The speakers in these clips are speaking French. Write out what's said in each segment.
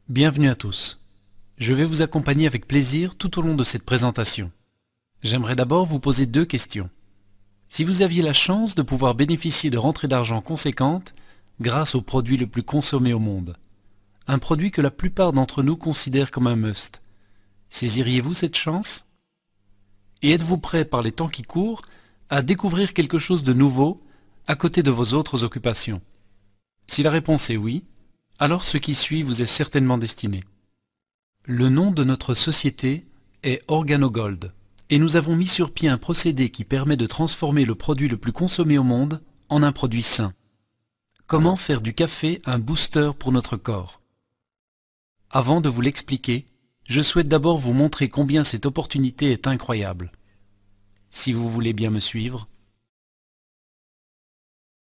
Bienvenue à tous. Je vais vous accompagner avec plaisir tout au long de cette présentation. J'aimerais d'abord vous poser deux questions. Si vous aviez la chance de pouvoir bénéficier de rentrées d'argent conséquentes grâce au produit le plus consommé au monde, un produit que la plupart d'entre nous considèrent comme un must, saisiriez-vous cette chance? Et êtes-vous prêt par les temps qui courent à découvrir quelque chose de nouveau à côté de vos autres occupations? Si la réponse est oui, alors ce qui suit vous est certainement destiné. Le nom de notre société est OrganoGold et nous avons mis sur pied un procédé qui permet de transformer le produit le plus consommé au monde en un produit sain. Comment faire du café un booster pour notre corps? Avant de vous l'expliquer, je souhaite d'abord vous montrer combien cette opportunité est incroyable. Si vous voulez bien me suivre.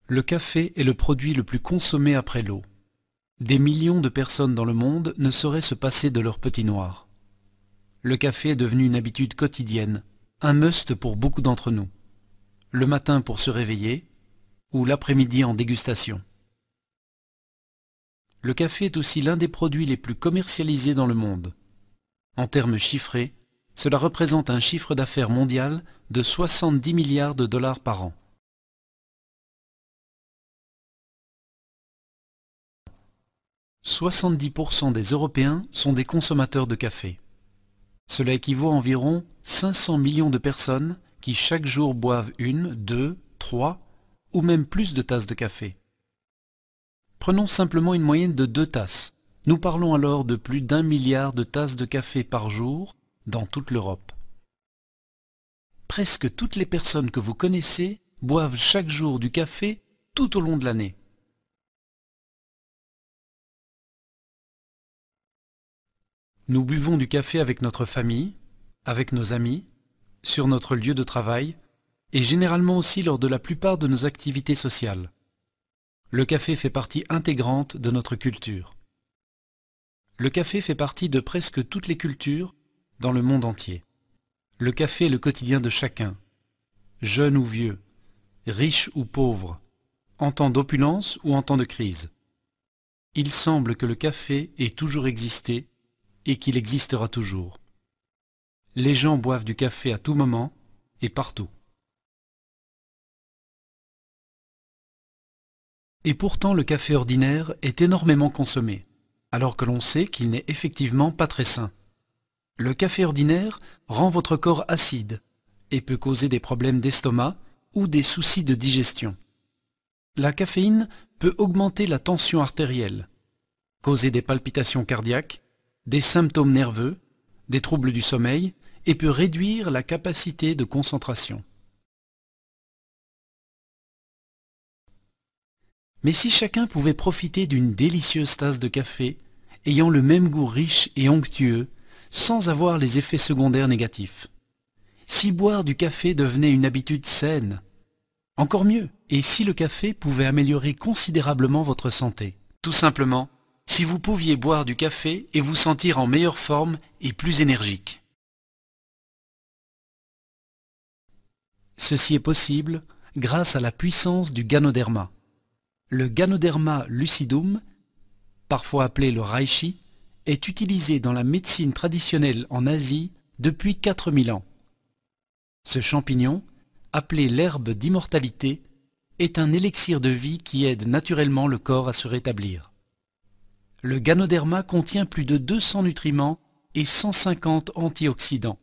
Le café est le produit le plus consommé après l'eau. Des millions de personnes dans le monde ne sauraient se passer de leur petit noir. Le café est devenu une habitude quotidienne, un must pour beaucoup d'entre nous. Le matin pour se réveiller ou l'après-midi en dégustation. Le café est aussi l'un des produits les plus commercialisés dans le monde. En termes chiffrés, cela représente un chiffre d'affaires mondial de 70 milliards de dollars par an. 70% des Européens sont des consommateurs de café. Cela équivaut à environ 500 millions de personnes qui chaque jour boivent une, deux, trois ou même plus de tasses de café. Prenons simplement une moyenne de 2 tasses. Nous parlons alors de plus d'1 milliard de tasses de café par jour dans toute l'Europe. Presque toutes les personnes que vous connaissez boivent chaque jour du café tout au long de l'année. Nous buvons du café avec notre famille, avec nos amis, sur notre lieu de travail et généralement aussi lors de la plupart de nos activités sociales. Le café fait partie intégrante de notre culture. Le café fait partie de presque toutes les cultures dans le monde entier. Le café est le quotidien de chacun, jeune ou vieux, riche ou pauvre, en temps d'opulence ou en temps de crise. Il semble que le café ait toujours existé et qu'il existera toujours. Les gens boivent du café à tout moment et partout. Et pourtant le café ordinaire est énormément consommé, alors que l'on sait qu'il n'est effectivement pas très sain. Le café ordinaire rend votre corps acide et peut causer des problèmes d'estomac ou des soucis de digestion. La caféine peut augmenter la tension artérielle, causer des palpitations cardiaques, des symptômes nerveux, des troubles du sommeil et peut réduire la capacité de concentration. Mais si chacun pouvait profiter d'une délicieuse tasse de café, ayant le même goût riche et onctueux, sans avoir les effets secondaires négatifs. Si boire du café devenait une habitude saine, encore mieux, et si le café pouvait améliorer considérablement votre santé. Tout simplement, si vous pouviez boire du café et vous sentir en meilleure forme et plus énergique. Ceci est possible grâce à la puissance du Ganoderma. Le Ganoderma lucidum, parfois appelé le reishi, est utilisé dans la médecine traditionnelle en Asie depuis 4000 ans. Ce champignon, appelé l'herbe d'immortalité, est un élixir de vie qui aide naturellement le corps à se rétablir. Le Ganoderma contient plus de 200 nutriments et 150 antioxydants,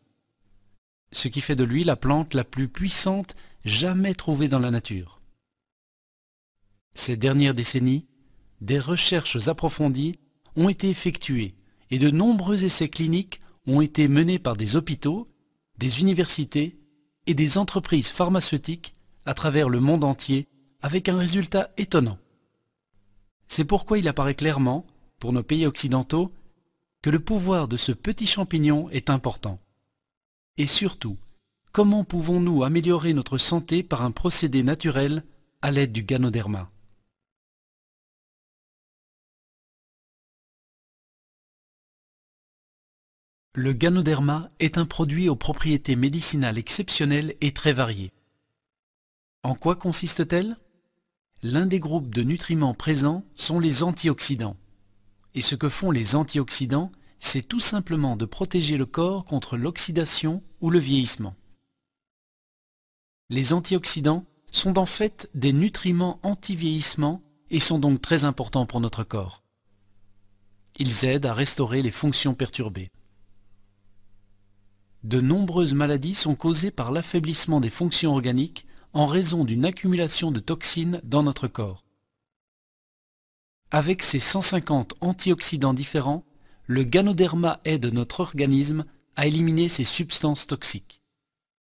ce qui fait de lui la plante la plus puissante jamais trouvée dans la nature. Ces dernières décennies, des recherches approfondies ont été effectuées et de nombreux essais cliniques ont été menés par des hôpitaux, des universités et des entreprises pharmaceutiques à travers le monde entier avec un résultat étonnant. C'est pourquoi il apparaît clairement, pour nos pays occidentaux, que le pouvoir de ce petit champignon est important. Et surtout, comment pouvons-nous améliorer notre santé par un procédé naturel à l'aide du Ganoderma? Le Ganoderma est un produit aux propriétés médicinales exceptionnelles et très variées. En quoi consiste-t-elle? L'un des groupes de nutriments présents sont les antioxydants. Et ce que font les antioxydants, c'est tout simplement de protéger le corps contre l'oxydation ou le vieillissement. Les antioxydants sont en fait des nutriments anti-vieillissement et sont donc très importants pour notre corps. Ils aident à restaurer les fonctions perturbées. De nombreuses maladies sont causées par l'affaiblissement des fonctions organiques en raison d'une accumulation de toxines dans notre corps. Avec ses 150 antioxydants différents, le Ganoderma aide notre organisme à éliminer ces substances toxiques.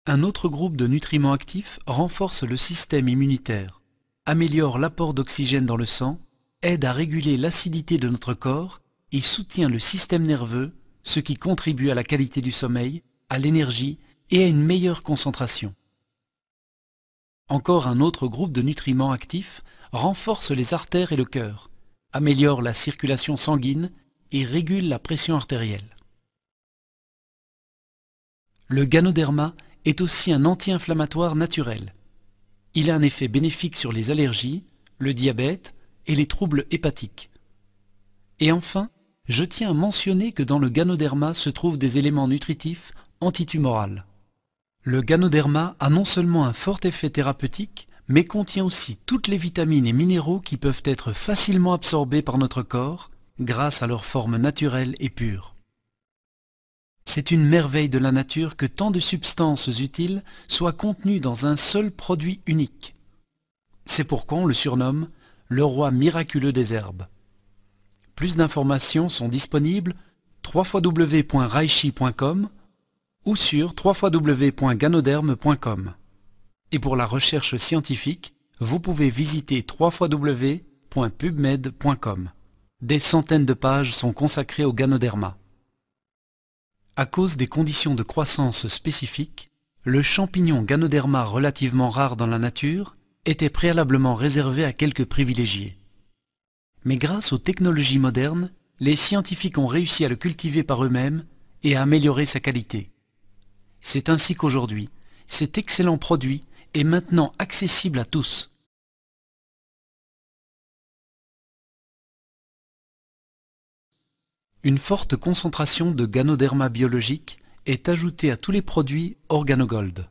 Un autre groupe de nutriments actifs renforce le système immunitaire, améliore l'apport d'oxygène dans le sang, aide à réguler l'acidité de notre corps et soutient le système nerveux, ce qui contribue à la qualité du sommeil, à l'énergie et à une meilleure concentration. Encore un autre groupe de nutriments actifs renforce les artères et le cœur, améliore la circulation sanguine et régule la pression artérielle. Le Ganoderma est aussi un anti-inflammatoire naturel. Il a un effet bénéfique sur les allergies, le diabète et les troubles hépatiques. Et enfin, je tiens à mentionner que dans le Ganoderma se trouvent des éléments nutritifs antitumoraux. Le Ganoderma a non seulement un fort effet thérapeutique, mais contient aussi toutes les vitamines et minéraux qui peuvent être facilement absorbés par notre corps grâce à leur forme naturelle et pure. C'est une merveille de la nature que tant de substances utiles soient contenues dans un seul produit unique. C'est pourquoi on le surnomme le roi miraculeux des herbes. Plus d'informations sont disponibles www.reishi.com ou sur www.ganoderm.com. Et pour la recherche scientifique, vous pouvez visiter www.pubmed.com. Des centaines de pages sont consacrées au Ganoderma. À cause des conditions de croissance spécifiques, le champignon Ganoderma relativement rare dans la nature était préalablement réservé à quelques privilégiés. Mais grâce aux technologies modernes, les scientifiques ont réussi à le cultiver par eux-mêmes et à améliorer sa qualité. C'est ainsi qu'aujourd'hui, cet excellent produit est maintenant accessible à tous. Une forte concentration de Ganoderma biologique est ajoutée à tous les produits Organogold.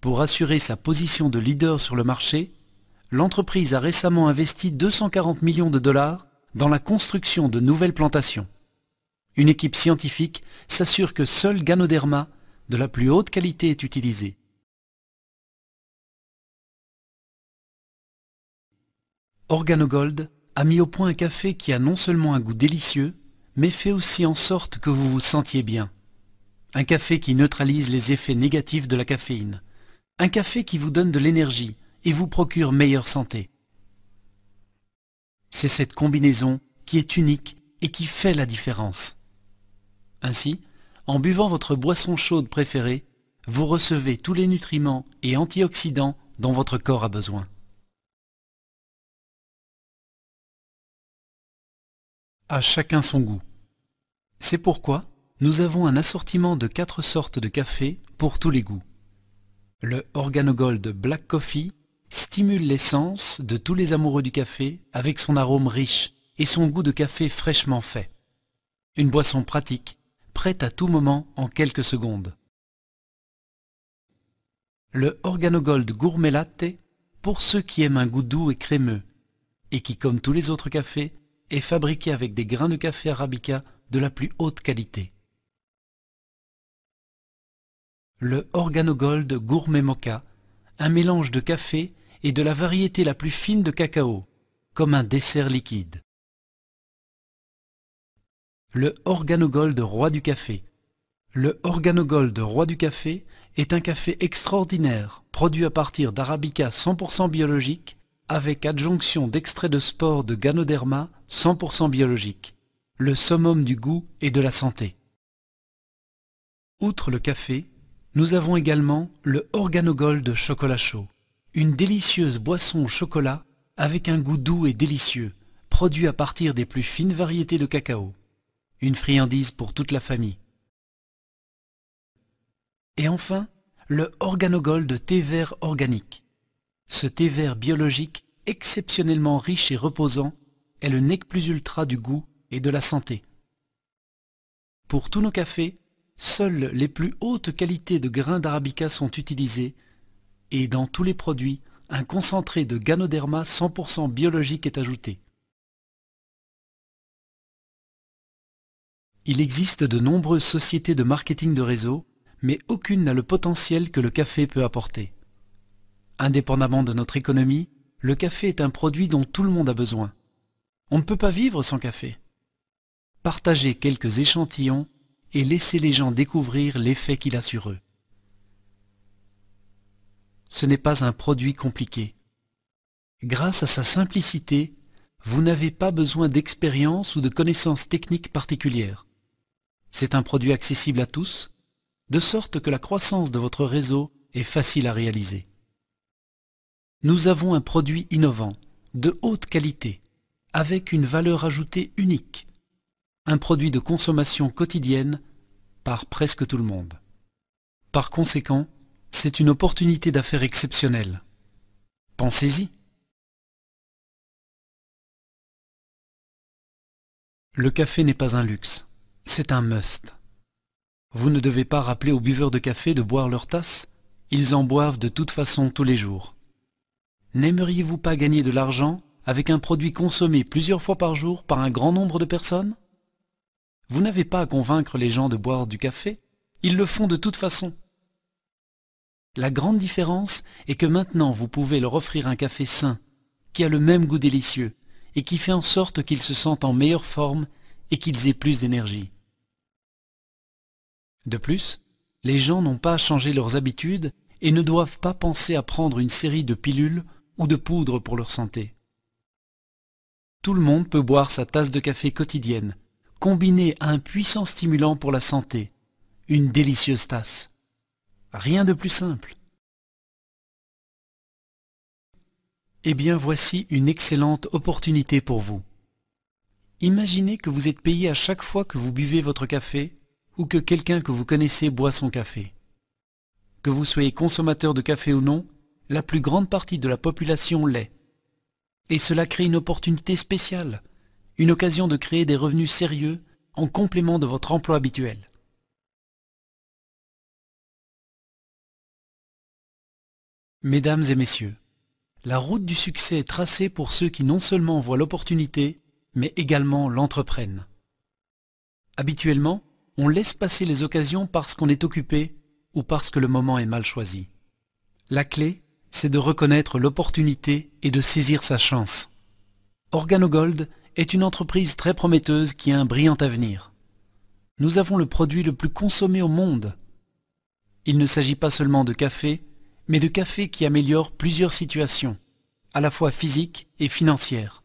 Pour assurer sa position de leader sur le marché, l'entreprise a récemment investi 240 millions de dollars dans la construction de nouvelles plantations. Une équipe scientifique s'assure que seul Ganoderma de la plus haute qualité est utilisé. Organogold a mis au point un café qui a non seulement un goût délicieux, mais fait aussi en sorte que vous vous sentiez bien. Un café qui neutralise les effets négatifs de la caféine. Un café qui vous donne de l'énergie et vous procure meilleure santé. C'est cette combinaison qui est unique et qui fait la différence. Ainsi, en buvant votre boisson chaude préférée, vous recevez tous les nutriments et antioxydants dont votre corps a besoin. À chacun son goût. C'est pourquoi nous avons un assortiment de 4 sortes de café pour tous les goûts. Le Organogold Black Coffee stimule l'essence de tous les amoureux du café avec son arôme riche et son goût de café fraîchement fait. Une boisson pratique, prête à tout moment en quelques secondes. Le Organogold Gourmet Latte pour ceux qui aiment un goût doux et crémeux et qui, comme tous les autres cafés, est fabriqué avec des grains de café arabica de la plus haute qualité. Le Organogold Gourmet Mocha, un mélange de café et de la variété la plus fine de cacao, comme un dessert liquide. Le Organogold Roi du Café. Le Organogold Roi du Café est un café extraordinaire, produit à partir d'arabica 100% biologique, avec adjonction d'extrait de spores de Ganoderma 100% biologique, le summum du goût et de la santé. Outre le café, nous avons également le Organogold Chocolat Chaud, une délicieuse boisson au chocolat avec un goût doux et délicieux, produit à partir des plus fines variétés de cacao, une friandise pour toute la famille. Et enfin, le Organogold Thé vert organique. Ce thé vert biologique, exceptionnellement riche et reposant, est le nec plus ultra du goût et de la santé. Pour tous nos cafés, seules les plus hautes qualités de grains d'arabica sont utilisées et dans tous les produits, un concentré de Ganoderma 100% biologique est ajouté. Il existe de nombreuses sociétés de marketing de réseau, mais aucune n'a le potentiel que le café peut apporter. Indépendamment de notre économie, le café est un produit dont tout le monde a besoin. On ne peut pas vivre sans café. Partagez quelques échantillons et laissez les gens découvrir l'effet qu'il a sur eux. Ce n'est pas un produit compliqué. Grâce à sa simplicité, vous n'avez pas besoin d'expérience ou de connaissances techniques particulières. C'est un produit accessible à tous, de sorte que la croissance de votre réseau est facile à réaliser. Nous avons un produit innovant, de haute qualité, avec une valeur ajoutée unique. Un produit de consommation quotidienne par presque tout le monde. Par conséquent, c'est une opportunité d'affaires exceptionnelle. Pensez-y. Le café n'est pas un luxe, c'est un must. Vous ne devez pas rappeler aux buveurs de café de boire leur tasse, ils en boivent de toute façon tous les jours. N'aimeriez-vous pas gagner de l'argent avec un produit consommé plusieurs fois par jour par un grand nombre de personnes? Vous n'avez pas à convaincre les gens de boire du café, ils le font de toute façon. La grande différence est que maintenant vous pouvez leur offrir un café sain, qui a le même goût délicieux, et qui fait en sorte qu'ils se sentent en meilleure forme et qu'ils aient plus d'énergie. De plus, les gens n'ont pas à changer leurs habitudes et ne doivent pas penser à prendre une série de pilules ou de poudres pour leur santé. Tout le monde peut boire sa tasse de café quotidienne, combinée à un puissant stimulant pour la santé, une délicieuse tasse. Rien de plus simple. Eh bien voici une excellente opportunité pour vous. Imaginez que vous êtes payé à chaque fois que vous buvez votre café ou que quelqu'un que vous connaissez boit son café. Que vous soyez consommateur de café ou non, la plus grande partie de la population l'est. Et cela crée une opportunité spéciale, une occasion de créer des revenus sérieux en complément de votre emploi habituel. Mesdames et messieurs, la route du succès est tracée pour ceux qui non seulement voient l'opportunité, mais également l'entreprennent. Habituellement, on laisse passer les occasions parce qu'on est occupé ou parce que le moment est mal choisi. La clé, c'est de reconnaître l'opportunité et de saisir sa chance. Organogold est une entreprise très prometteuse qui a un brillant avenir. Nous avons le produit le plus consommé au monde. Il ne s'agit pas seulement de café, mais de café qui améliore plusieurs situations, à la fois physiques et financières.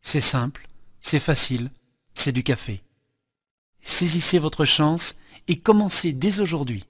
C'est simple, c'est facile, c'est du café. Saisissez votre chance et commencez dès aujourd'hui.